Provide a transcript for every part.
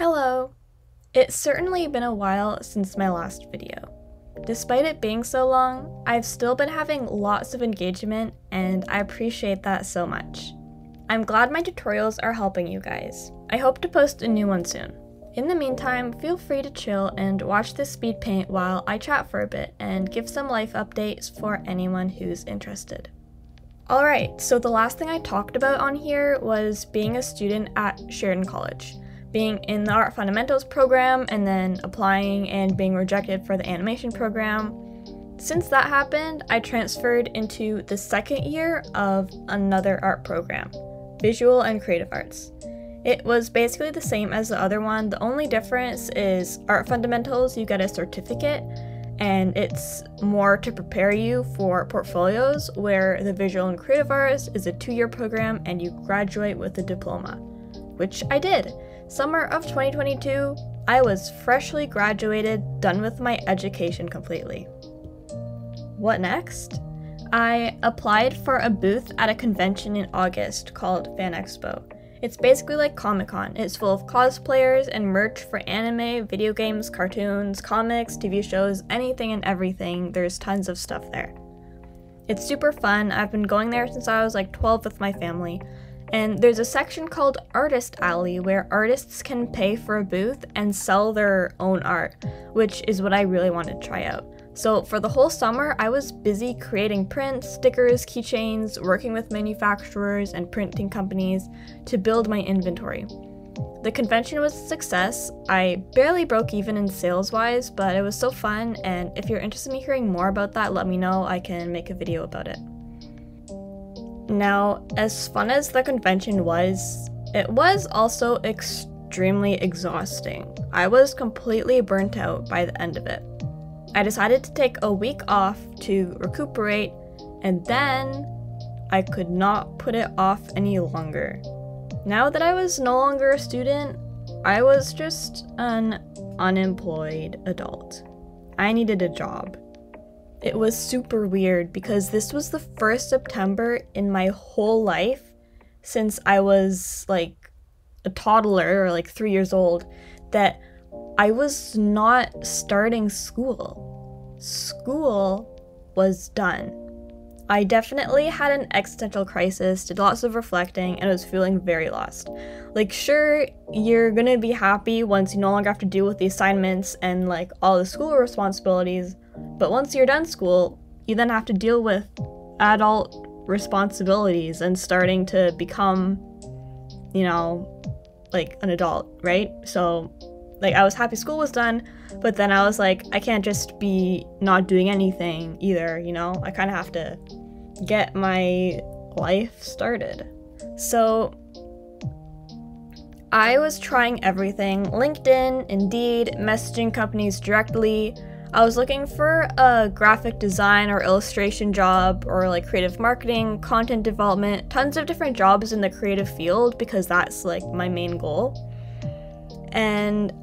Hello! It's certainly been a while since my last video. Despite it being so long, I've still been having lots of engagement and I appreciate that so much. I'm glad my tutorials are helping you guys. I hope to post a new one soon. In the meantime, feel free to chill and watch this speed paint while I chat for a bit and give some life updates for anyone who's interested. Alright, so the last thing I talked about on here was being a student at Sheridan College. Being in the Art Fundamentals program and then applying and being rejected for the animation program. Since that happened, I transferred into the second year of another art program, Visual and Creative Arts. It was basically the same as the other one. The only difference is Art Fundamentals, you get a certificate, and it's more to prepare you for portfolios, where the Visual and Creative Arts is a 2-year program and you graduate with a diploma, which I did. Summer of 2022, I was freshly graduated, done with my education completely. What next? I applied for a booth at a convention in August called Fan Expo. It's basically like Comic-Con. It's full of cosplayers and merch for anime, video games, cartoons, comics, TV shows, anything and everything. There's tons of stuff there. It's super fun. I've been going there since I was like 12 with my family. And there's a section called Artist Alley where artists can pay for a booth and sell their own art, which is what I really wanted to try out. So for the whole summer, I was busy creating prints, stickers, keychains, working with manufacturers and printing companies to build my inventory. The convention was a success. I barely broke even in sales-wise, but it was so fun, and if you're interested in hearing more about that, let me know. I can make a video about it. Now, as fun as the convention was, it was also extremely exhausting. I was completely burnt out by the end of it. I decided to take a week off to recuperate, and then I could not put it off any longer. Now that I was no longer a student, I was just an unemployed adult. I needed a job. It was super weird because this was the first September in my whole life since I was like a toddler or like 3 years old that I was not starting school. School was done. I definitely had an existential crisis, did lots of reflecting, and was feeling very lost. Like, sure, you're gonna be happy once you no longer have to deal with the assignments and like all the school responsibilities, but once you're done school, you then have to deal with adult responsibilities and starting to become, you know, like an adult, right? So, like, I was happy school was done, but then I was like, I can't just be not doing anything either, you know? I kind of have to get my life started. So, I was trying everything. LinkedIn, Indeed, messaging companies directly. I was looking for a graphic design or illustration job or like creative marketing, content development, tons of different jobs in the creative field because that's like my main goal. And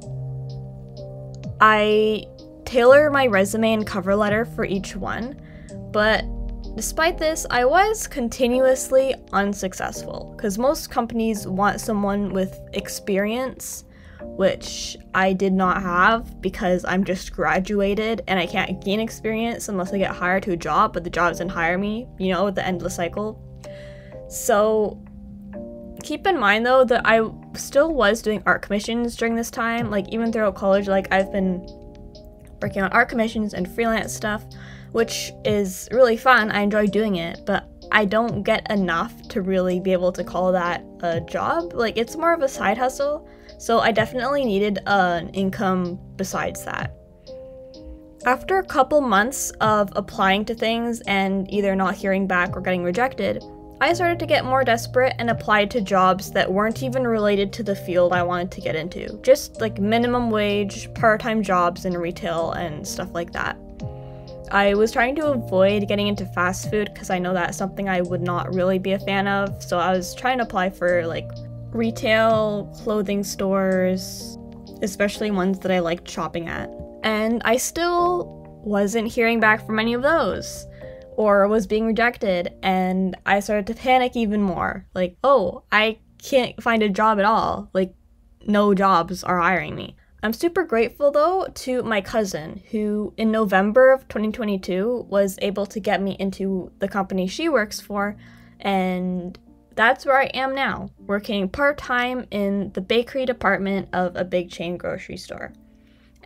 I tailor my resume and cover letter for each one, but despite this, I was continuously unsuccessful because most companies want someone with experience, which I did not have because I'm just graduated and I can't gain experience unless I get hired to a job, but the job doesn't hire me, you know, the endless cycle. So keep in mind though that I still was doing art commissions during this time. Like, even throughout college, like, I've been working on art commissions and freelance stuff, which is really fun. I enjoy doing it, but I don't get enough to really be able to call that a job. Like, it's more of a side hustle, so I definitely needed an income besides that. After a couple months of applying to things and either not hearing back or getting rejected, I started to get more desperate and applied to jobs that weren't even related to the field I wanted to get into. Just like minimum wage, part-time jobs in retail and stuff like that. I was trying to avoid getting into fast food because I know that's something I would not really be a fan of. So I was trying to apply for like retail, clothing stores, especially ones that I liked shopping at. And I still wasn't hearing back from any of those, or was being rejected, and I started to panic even more. Like, oh, I can't find a job at all. Like, no jobs are hiring me. I'm super grateful though to my cousin who in November of 2022 was able to get me into the company she works for, and that's where I am now, working part-time in the bakery department of a big chain grocery store.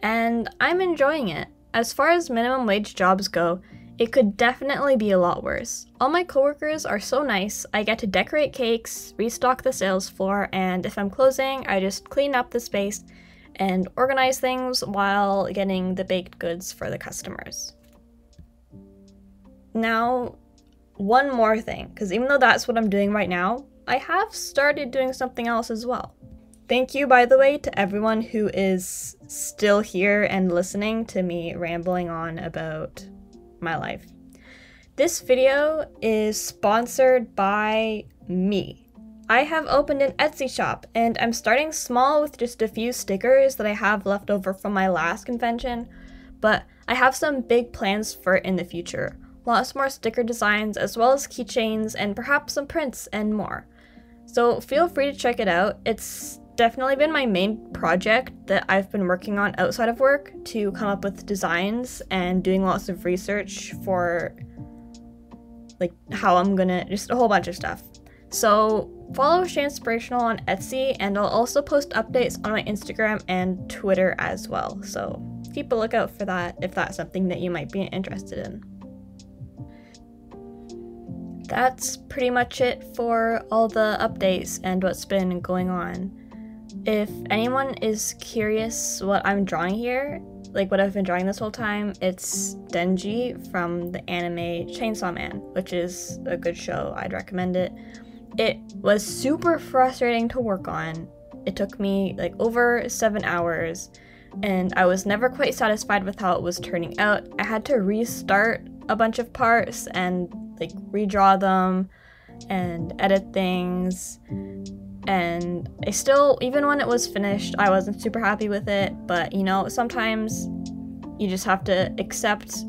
And I'm enjoying it. As far as minimum wage jobs go, it could definitely be a lot worse. All my coworkers are so nice. I get to decorate cakes, restock the sales floor, and if I'm closing, I just clean up the space and organize things while getting the baked goods for the customers. Now, one more thing, because even though that's what I'm doing right now, I have started doing something else as well. Thank you, by the way, to everyone who is still here and listening to me rambling on about my life. This video is sponsored by me. I have opened an Etsy shop, and I'm starting small with just a few stickers that I have left over from my last convention, but I have some big plans for it in the future. Lots more sticker designs, as well as keychains, and perhaps some prints and more. So feel free to check it out. It's definitely been my main project that I've been working on outside of work, to come up with designs and doing lots of research for like how I'm gonna, just a whole bunch of stuff. So follow Shay Inspirational on Etsy, and I'll also post updates on my Instagram and Twitter as well. So keep a lookout for that if that's something that you might be interested in. That's pretty much it for all the updates and what's been going on. If anyone is curious what I'm drawing here, like what I've been drawing this whole time, it's Denji from the anime Chainsaw Man, which is a good show. I'd recommend it. It was super frustrating to work on. It took me like over 7 hours, and I was never quite satisfied with how it was turning out. I had to restart a bunch of parts and like redraw them and edit things. And I still, even when it was finished, I wasn't super happy with it, but you know, sometimes you just have to accept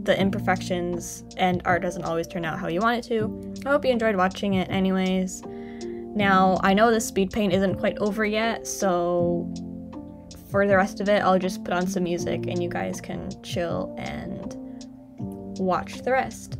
the imperfections, and art doesn't always turn out how you want it to. I hope you enjoyed watching it anyways. Now, I know the speed paint isn't quite over yet, so for the rest of it, I'll just put on some music and you guys can chill and watch the rest.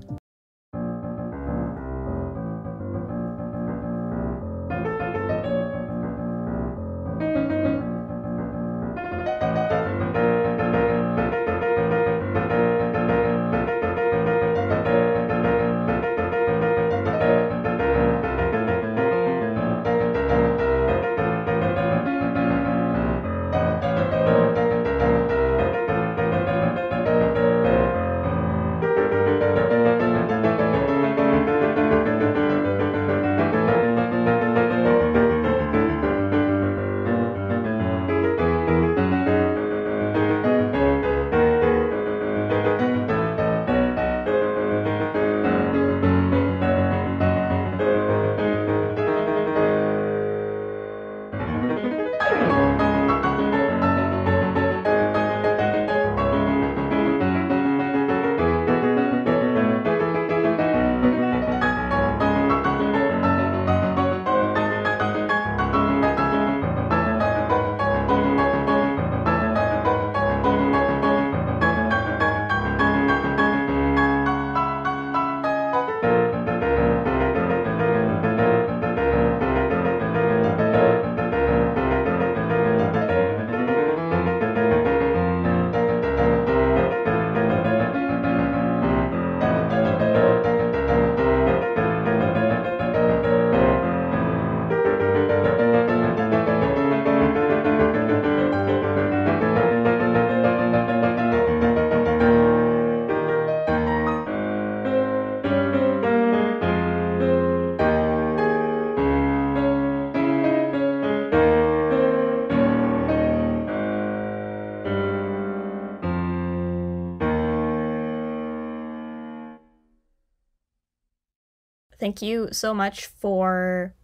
Thank you so much for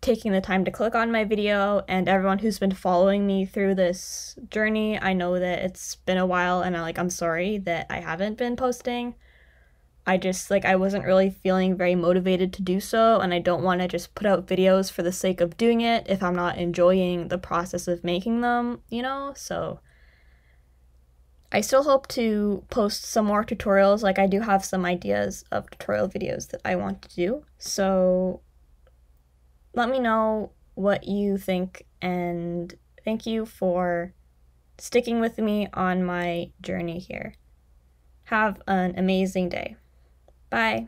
taking the time to click on my video, and everyone who's been following me through this journey. I know that it's been a while, and I'm sorry that I haven't been posting, I wasn't really feeling very motivated to do so, and I don't want to just put out videos for the sake of doing it if I'm not enjoying the process of making them, So I still hope to post some more tutorials. Like, I do have some ideas of tutorial videos that I want to do. So let me know what you think, and thank you for sticking with me on my journey here. Have an amazing day. Bye.